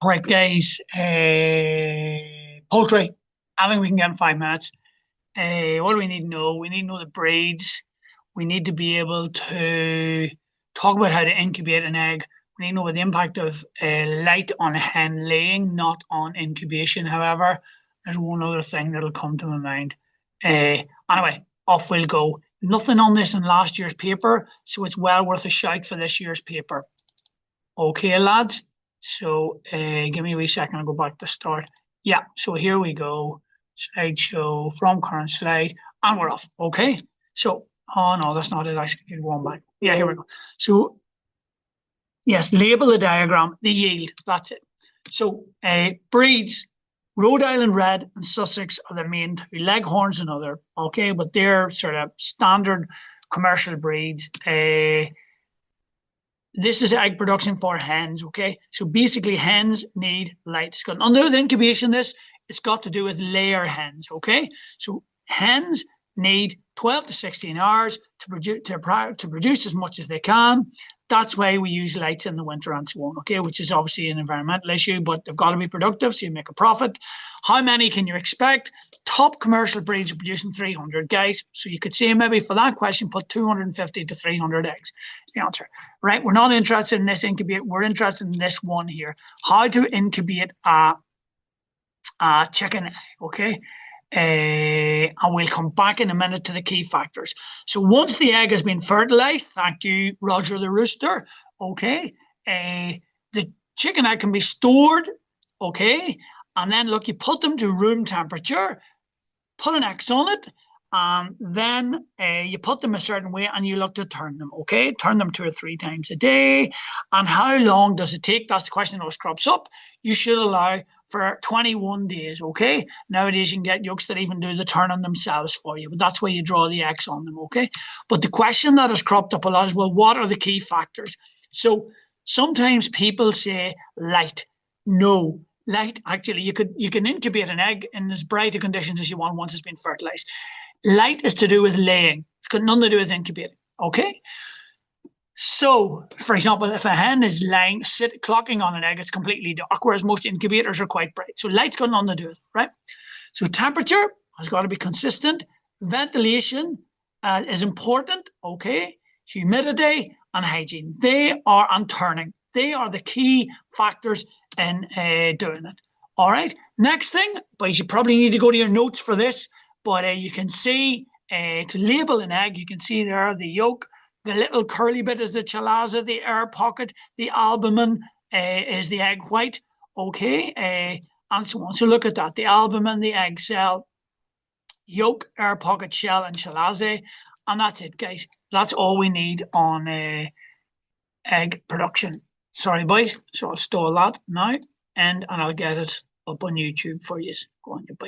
Right, guys. Poultry. I think we can get in 5 minutes. What do we need to know? We need to know the breeds. We need to be able to talk about how to incubate an egg. We need to know about the impact of light on hen laying, not on incubation. However, there's one other thing that'll come to my mind. Anyway, off we'll go. Nothing on this in last year's paper, so it's well worth a shout for this year's paper. Okay, lads. So give me a wee second. I'll go back to start. Yeah, so here we go. Slideshow from current slide, and we're off. Okay. So, oh no, that's not it. I should get one back. Yeah, here we go. So, yes, label the diagram, the yield. That's it. So, breeds, Rhode Island Red and Sussex are the main two. Leghorns another. Okay, but they're sort of standard commercial breeds. This is egg production for hens, okay? So basically hens need light. It's got nothing to do with incubation, it's got to do with layer hens, okay? So hens need 12 to 16 hours to produce as much as they can. That's why we use lights in the winter and so on, okay? Which is obviously an environmental issue, but they've got to be productive so you make a profit. How many can you expect? Top commercial breeds are producing 300, guys. So you could say maybe for that question, put 250 to 300 eggs. Is the answer, right? We're not interested in this incubate. We're interested in this one here. How to incubate a chicken egg, okay? And we'll come back in a minute to the key factors. So once the egg has been fertilized, thank you, Roger the Rooster, okay? The chicken egg can be stored, okay? And then, look, you put them to room temperature, put an X on it, and then you put them a certain way and you look to turn them, okay? Turn them 2 or 3 times a day. And how long does it take? That's the question that always crops up. You should allow for 21 days, okay? Nowadays you can get yolks that even do the turning themselves for you, but that's where you draw the X on them, okay? But the question that has cropped up a lot is, well, what are the key factors? So sometimes people say light. No. Light, actually, you can incubate an egg in as bright a conditions as you want once it's been fertilized. Light is to do with laying. It's got nothing to do with incubating, okay? So, for example, if a hen is clocking on an egg, it's completely dark, whereas most incubators are quite bright. So light's got nothing to do with it, right? So temperature has got to be consistent. Ventilation is important, okay? Humidity and hygiene. And turning. They are the key factors in doing it. All right. Next thing, but you probably need to go to your notes for this, but you can see to label an egg, you can see there the yolk, the little curly bit is the chalaza, the air pocket, the albumin is the egg white, okay, and so on. So look at that, the albumin, the egg cell, yolk, air pocket, shell, and chalaza, and that's it, guys. That's all we need on egg production. Sorry, boys. So I'll stall that now, and I'll get it up on YouTube for you. Go on, you boys.